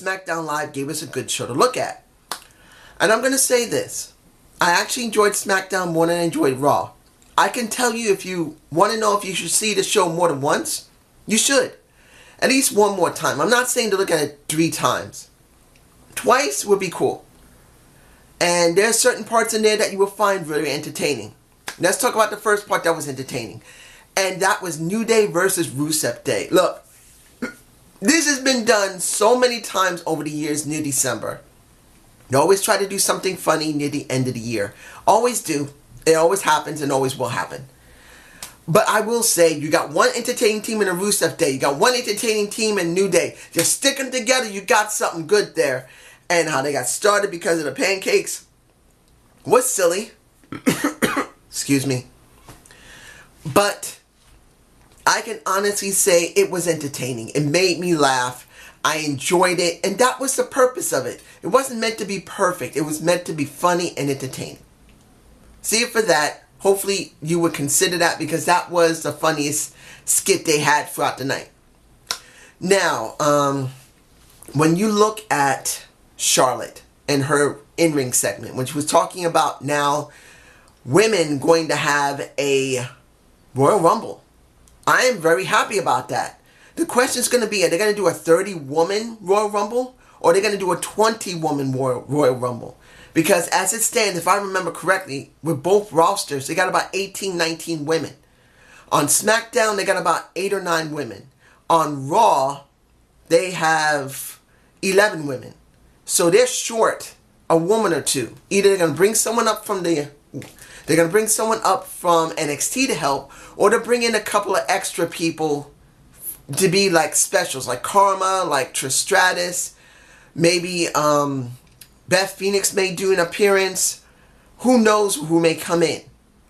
SmackDown Live gave us a good show to look at. And I'm going to say this. I actually enjoyed SmackDown more than I enjoyed Raw. I can tell you, if you want to know if you should see the show more than once, you should. At least one more time. I'm not saying to look at it 3 times. Twice would be cool. And there's certain parts in there that you will find very entertaining. Let's talk about the first part that was entertaining. And that was New Day versus Rusev Day. Look, this has been done so many times over the years near December. They always try to do something funny near the end of the year. Always do. It always happens and always will happen. But I will say, you got one entertaining team in a Rusev Day. You got one entertaining team in New Day. Just stick them together, you got something good there. And how they got started because of the pancakes was silly. Excuse me. But I can honestly say it was entertaining. It made me laugh. I enjoyed it. And that was the purpose of it. It wasn't meant to be perfect. It was meant to be funny and entertaining. See it for that. Hopefully you would consider that, because that was the funniest skit they had throughout the night. Now, when you look at Charlotte and her in-ring segment, when she was talking about now women going to have a Royal Rumble, I am very happy about that. The question is going to be, are they going to do a 30-woman Royal Rumble, or are they going to do a 20-woman Royal Rumble? Because as it stands, if I remember correctly, with both rosters, they got about 18, 19 women. On SmackDown, they got about 8 or 9 women. On Raw, they have 11 women. So they're short a woman or two. Either they're going to bring someone up from NXT to help, or to bring in a couple of extra people to be like specials, like Karma, like Trish Stratus, maybe Beth Phoenix may do an appearance. Who knows who may come in?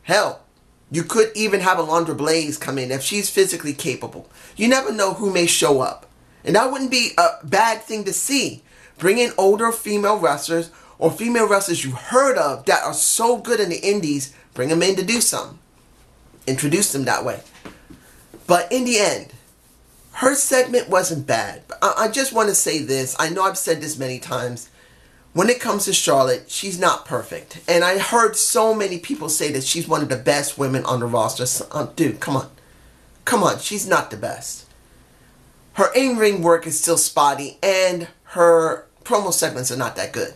Hell, you could even have Alundra Blaze come in if she's physically capable. You never know who may show up. And that wouldn't be a bad thing to see. Bring in older female wrestlers, or female wrestlers you heard of that are so good in the indies. Bring them in to do something. Introduce them that way. But in the end, her segment wasn't bad. I just want to say this. I know I've said this many times. When it comes to Charlotte, she's not perfect. And I heard so many people say that she's one of the best women on the roster. Dude, come on. Come on, she's not the best. Her in-ring work is still spotty, and her promo segments are not that good.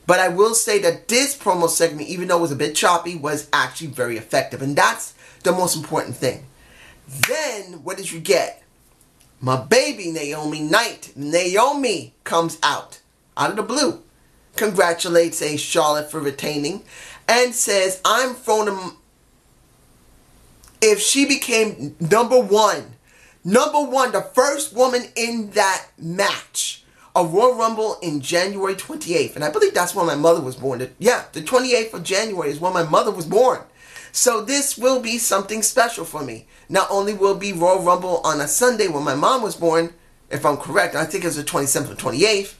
But I will say that this promo segment, even though it was a bit choppy, was actually very effective. And that's the most important thing. Then, what did you get? My baby Naomi Knight. Naomi comes out of the blue. Congratulates Charlotte for retaining, and says, I'm phoning. If she became number one, the first woman in that match, a Royal Rumble in January 28th. And I believe that's when my mother was born. The 28th of January is when my mother was born. So this will be something special for me. Not only will it be Royal Rumble on a Sunday when my mom was born, if I'm correct, I think it's the 27th or 28th.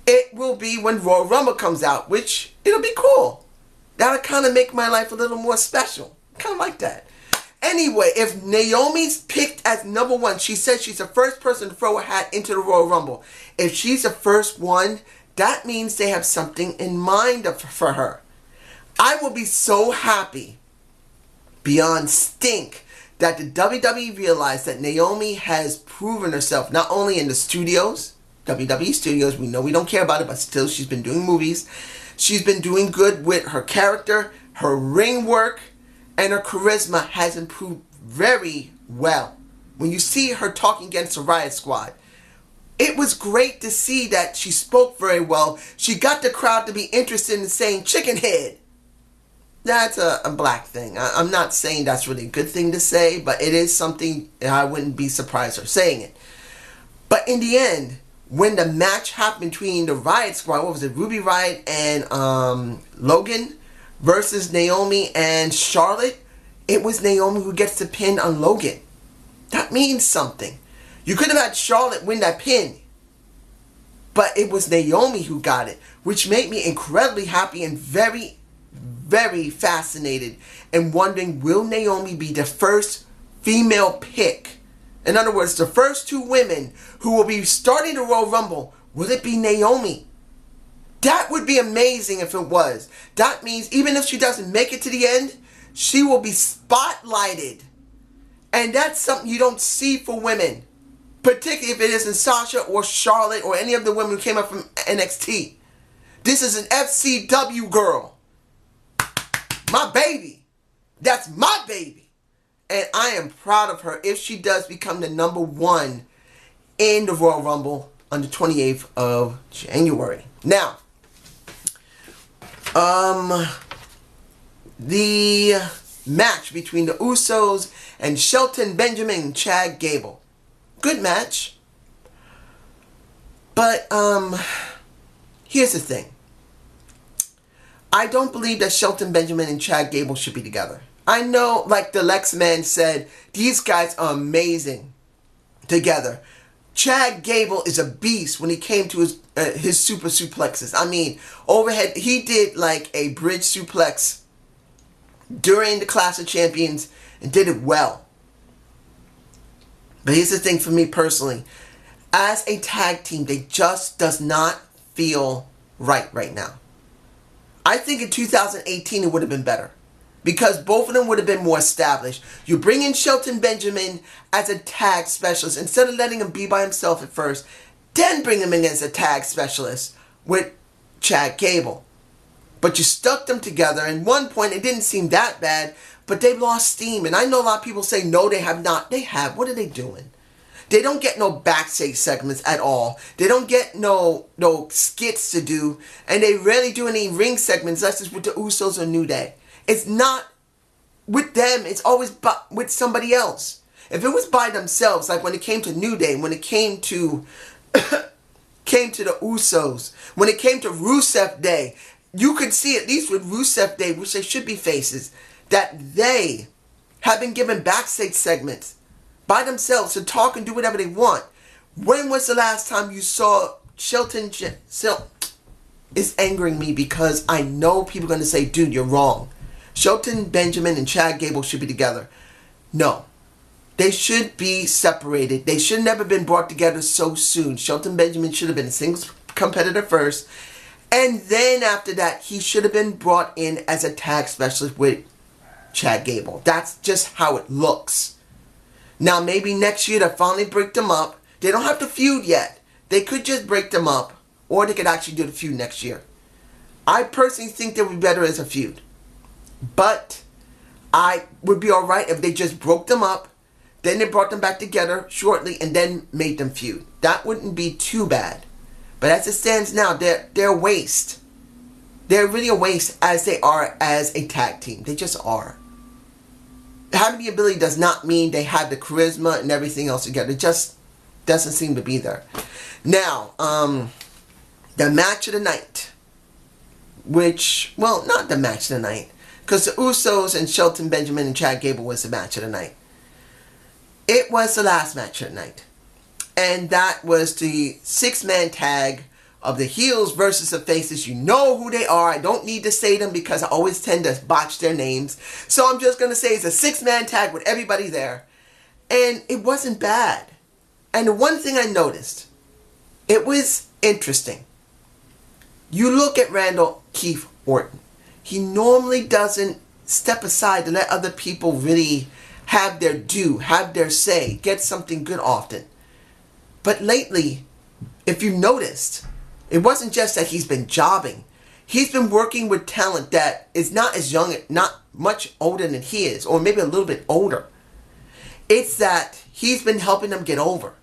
It will be when Royal Rumble comes out, which it'll be cool. That'll kind of make my life a little more special. Kind of like that. Anyway, if Naomi's picked as number one, she says she's the first person to throw a hat into the Royal Rumble. If she's the first one, that means they have something in mind for her. I will be so happy, beyond stink, that the WWE realized that Naomi has proven herself not only in the studios, WWE studios, we know we don't care about it, but still she's been doing movies. She's been doing good with her character, her ring work, and her charisma has improved very well. When you see her talking against the Riot Squad, it was great to see that she spoke very well. She got the crowd to be interested in saying chicken head. That's a black thing. I'm not saying that's really a good thing to say, but it is something I wouldn't be surprised her saying it. But in the end, when the match happened between the Riot Squad, what was it, Ruby Riot and Logan versus Naomi and Charlotte, it was Naomi who gets the pin on Logan. That means something. You could have had Charlotte win that pin, but it was Naomi who got it, which made me incredibly happy and very, very fascinated and wondering, will Naomi be the first female pick? In other words, the first 2 women who will be starting the Royal Rumble Will it be Naomi? That would be amazing if it was. That means even if she doesn't make it to the end, she will be spotlighted. And that's something you don't see for women. Particularly if it isn't Sasha or Charlotte or any of the women who came up from NXT. This is an FCW girl. My baby. That's my baby. And I am proud of her if she does become the number one in the Royal Rumble on the 28th of January. Now, the match between the Usos and Shelton Benjamin and Chad Gable. Good match. But, here's the thing. I don't believe that Shelton Benjamin and Chad Gable should be together. I know, like the Lex Man said, these guys are amazing together. Chad Gable is a beast when he came to his super suplexes. I mean, overhead, he did like a bridge suplex during the Clash of Champions and did it well. But here's the thing for me personally. As a tag team, they just does not feel right now. I think in 2018 it would have been better. Because both of them would have been more established. You bring in Shelton Benjamin as a tag specialist. Instead of letting him be by himself at first. Then bring him in as a tag specialist with Chad Gable. But you stuck them together. And at one point it didn't seem that bad. But they lost steam. And I know a lot of people say no, they have not. They have. What are they doing? They don't get no backstage segments at all. They don't get no skits to do. And they rarely do any ring segments unless it's with the Usos or New Day. It's not with them. It's always with somebody else. If it was by themselves, like when it came to New Day, when it came to the Usos, when it came to Rusev Day, you could see at least with Rusev Day, which they should be faces, that they have been given backstage segments by themselves to talk and do whatever they want. When was the last time you saw Shelton? It's angering me because I know people are going to say, dude, you're wrong. Shelton Benjamin and Chad Gable should be together. No. They should be separated. They should never been brought together so soon. Shelton Benjamin should have been a singles competitor first. And then after that, he should have been brought in as a tag specialist with Chad Gable. That's just how it looks. Now, maybe next year they'll finally break them up. They don't have to feud yet. They could just break them up. Or they could actually do the feud next year. I personally think they would be better as a feud. But I would be alright if they just broke them up. Then they brought them back together shortly and then made them feud. That wouldn't be too bad. But as it stands now, they're a waste. They're really a waste as they are as a tag team. They just are. Having the ability does not mean they have the charisma and everything else together. It just doesn't seem to be there. Now, the match of the night. Which, well, not the match of the night. Because the Usos and Shelton Benjamin and Chad Gable was the match of the night. It was the last match of the night. And that was the 6-man tag of the heels versus the faces. You know who they are. I don't need to say them because I always tend to botch their names. So I'm just going to say it's a 6-man tag with everybody there. And it wasn't bad. And the one thing I noticed, it was interesting. You look at Randall Keith Orton. He normally doesn't step aside to let other people really have their due, have their say, get something good often. But lately, if you noticed, it wasn't just that he's been jobbing. He's been working with talent that is not as young, not much older than he is, or maybe a little bit older. It's that he's been helping them get over.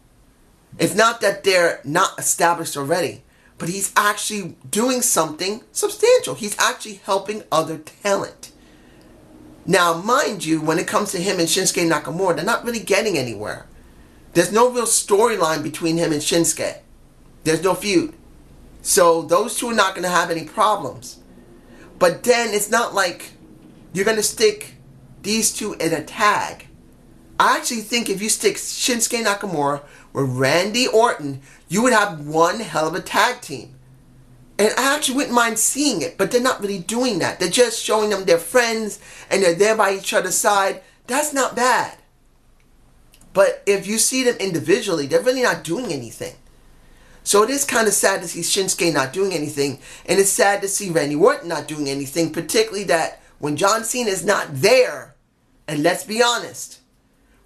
It's not that they're not established already, but he's actually doing something substantial. He's actually helping other talent. Now, mind you, when it comes to him and Shinsuke Nakamura, they're not really getting anywhere. There's no real storyline between him and Shinsuke. There's no feud. So those two are not going to have any problems. But then it's not like you're going to stick these two in a tag. I actually think if you stick Shinsuke Nakamura with Randy Orton, you would have one hell of a tag team. And I actually wouldn't mind seeing it, but they're not really doing that. They're just showing them they're friends and they're there by each other's side. That's not bad. But if you see them individually, they're really not doing anything. So it is kind of sad to see Shinsuke not doing anything, and it's sad to see Randy Orton not doing anything, particularly that when John Cena is not there, and let's be honest,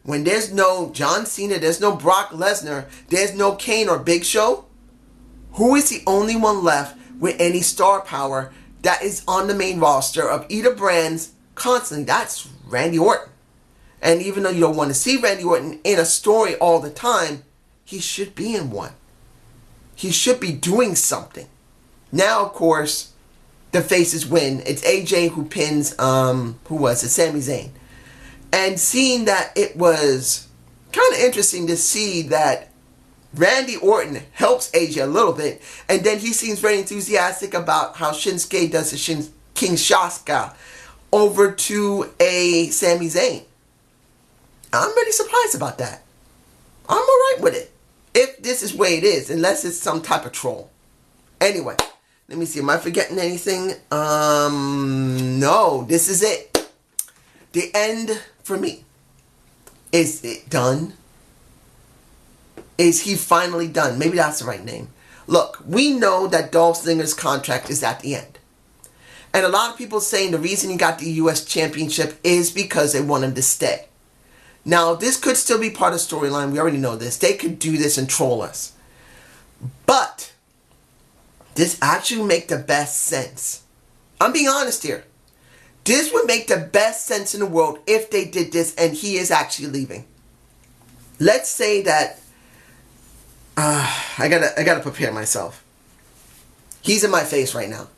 when there's no John Cena, there's no Brock Lesnar, there's no Kane or Big Show, who is the only one left with any star power that is on the main roster of either brands constantly? That's Randy Orton. And even though you don't want to see Randy Orton in a story all the time, he should be in one. He should be doing something. Now, of course, the faces win. It's AJ who pins, who was it? Sami Zayn. And seeing that, it was kind of interesting to see that Randy Orton helps AJ a little bit, and then he seems very enthusiastic about how Shinsuke does the Kinshasa over to a Sami Zayn. I'm really surprised about that. I'm alright with it, if this is the way it is, unless it's some type of troll. Anyway, let me see, am I forgetting anything? No, this is it. The end for me. Is it done? Is he finally done? Maybe that's the right name. Look, we know that Dolph Ziggler's contract is at the end. And a lot of people saying the reason he got the U.S. Championship is because they want him to stay. Now, this could still be part of the storyline. We already know this. They could do this and troll us. But this actually make the best sense. I'm being honest here. This would make the best sense in the world if they did this and he is actually leaving. Let's say that I gotta prepare myself. He's in my face right now.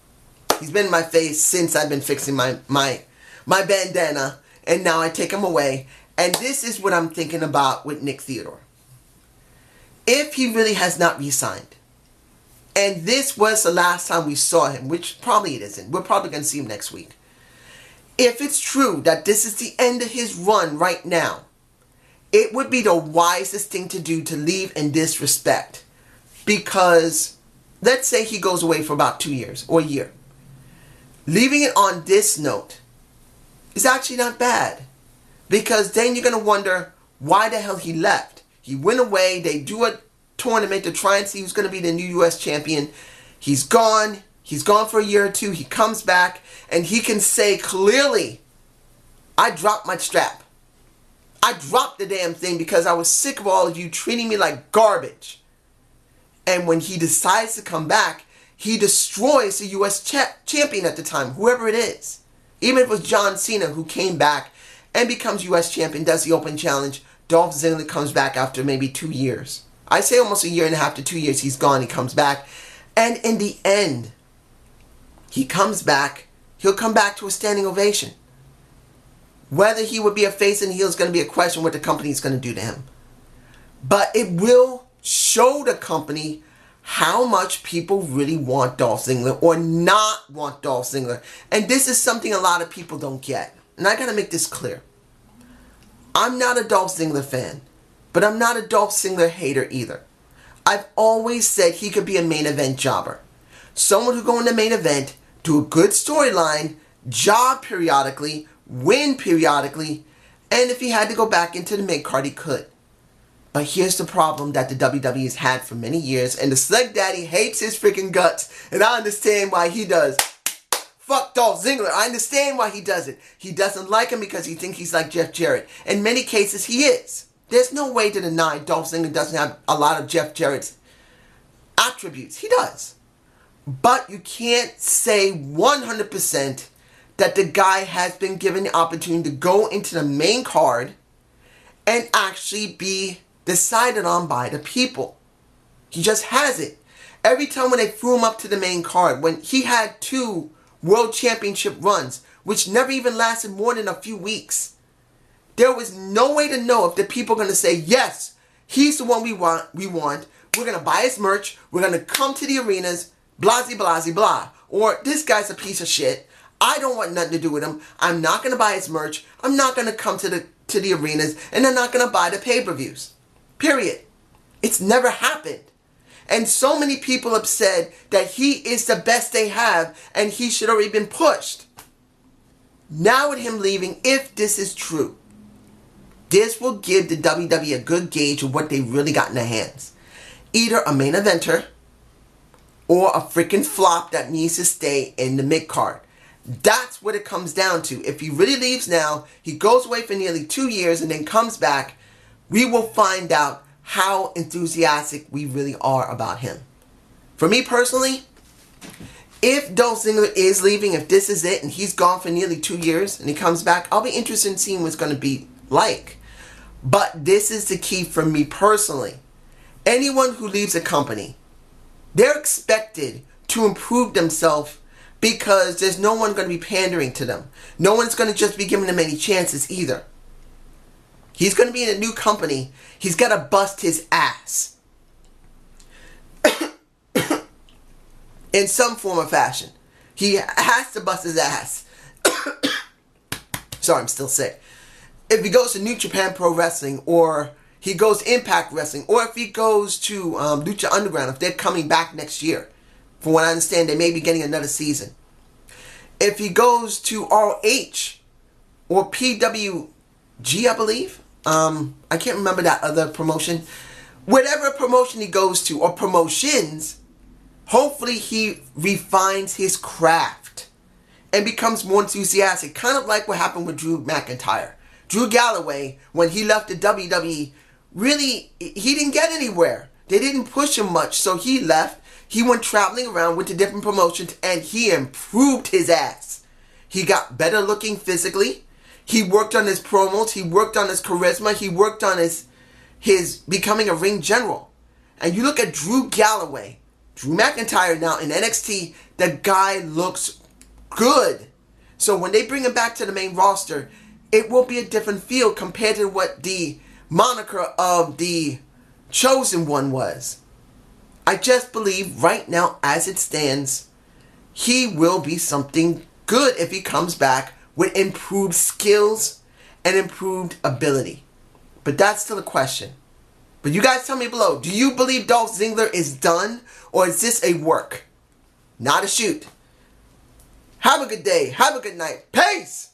He's been in my face since I've been fixing my bandana, and now I take him away. And this is what I'm thinking about with Nick Theodore. If he really has not re-signed, and this was the last time we saw him, which probably it isn't. We're probably going to see him next week. If it's true that this is the end of his run right now, it would be the wisest thing to do to leave in this respect. Because let's say he goes away for about 2 years or a year. Leaving it on this note is actually not bad. Because then you're going to wonder why the hell he left. He went away. They do a tournament to try and see who's going to be the new U.S. champion. He's gone. He's gone for a year or two. He comes back and he can say clearly, I dropped my strap. I dropped the damn thing because I was sick of all of you treating me like garbage. And when he decides to come back, he destroys the U.S. champion at the time, whoever it is. Even if it was John Cena who came back and becomes U.S. champion, does the open challenge. Dolph Ziggler comes back after maybe 2 years. I say almost a year and a half to 2 years. He's gone. He comes back. And in the end, he comes back. He'll come back to a standing ovation. Whether he would be a face and heel is going to be a question what the company is going to do to him. But it will show the company how much people really want Dolph Ziggler or not want Dolph Ziggler. And this is something a lot of people don't get. And I got to make this clear. I'm not a Dolph Ziggler fan, but I'm not a Dolph Ziggler hater either. I've always said he could be a main event jobber. Someone who go in the main event, do a good storyline, job periodically, win periodically, and if he had to go back into the mid-card, he could. But here's the problem that the WWE has had for many years, and the Sleg Daddy hates his freaking guts, and I understand why he does. Fuck Dolph Ziggler. I understand why he does it. He doesn't like him because he thinks he's like Jeff Jarrett. In many cases, he is. There's no way to deny Dolph Ziggler doesn't have a lot of Jeff Jarrett's attributes. He does. But you can't say 100% that the guy has been given the opportunity to go into the main card and actually be decided on by the people. He just hasn't. Every time when they threw him up to the main card, when he had 2 World Championship runs, which never even lasted more than a few weeks, there was no way to know if the people are going to say, yes, he's the one we want. We're going to buy his merch. We're going to come to the arenas, blah, blah, blah, blah. Or this guy's a piece of shit. I don't want nothing to do with him. I'm not going to buy his merch. I'm not going to come to the arenas. And I'm not going to buy the pay-per-views. Period. It's never happened. And so many people have said that he is the best they have and he should already been pushed. Now with him leaving, if this is true, this will give the WWE a good gauge of what they really got in their hands. Either a main eventer, or a freaking flop that needs to stay in the mid-card. That's what it comes down to. If he really leaves now, he goes away for nearly 2 years and then comes back, we will find out how enthusiastic we really are about him. For me personally, if Dolph Ziggler is leaving, if this is it, and he's gone for nearly 2 years, and he comes back, I'll be interested in seeing what it's going to be like. But this is the key for me personally. Anyone who leaves a company, they're expected to improve themselves because there's no one going to be pandering to them. No one's going to just be giving them any chances either. He's going to be in a new company. He's got to bust his ass. In some form or fashion. He has to bust his ass. Sorry, I'm still sick. If he goes to New Japan Pro Wrestling, or he goes Impact Wrestling, or if he goes to Lucha Underground, if they're coming back next year. From what I understand, they may be getting another season. If he goes to ROH or PWG, I believe. I can't remember that other promotion. Whatever promotion he goes to, or promotions, hopefully he refines his craft and becomes more enthusiastic. Kind of like what happened with Drew McIntyre. Drew Galloway, when he left the WWE, really, he didn't get anywhere. They didn't push him much, so he left. He went traveling around with the different promotions, and he improved his ass. He got better looking physically. He worked on his promos. He worked on his charisma. He worked on his becoming a ring general. And you look at Drew Galloway, Drew McIntyre now in NXT, the guy looks good. So when they bring him back to the main roster, it will be a different feel compared to what the moniker of the Chosen One was. I just believe right now, as it stands, he will be something good if he comes back with improved skills and improved ability. But that's still a question. But you guys tell me below, do you believe Dolph Ziggler is done, or is this a work? Not a shoot. Have a good day. Have a good night. Peace!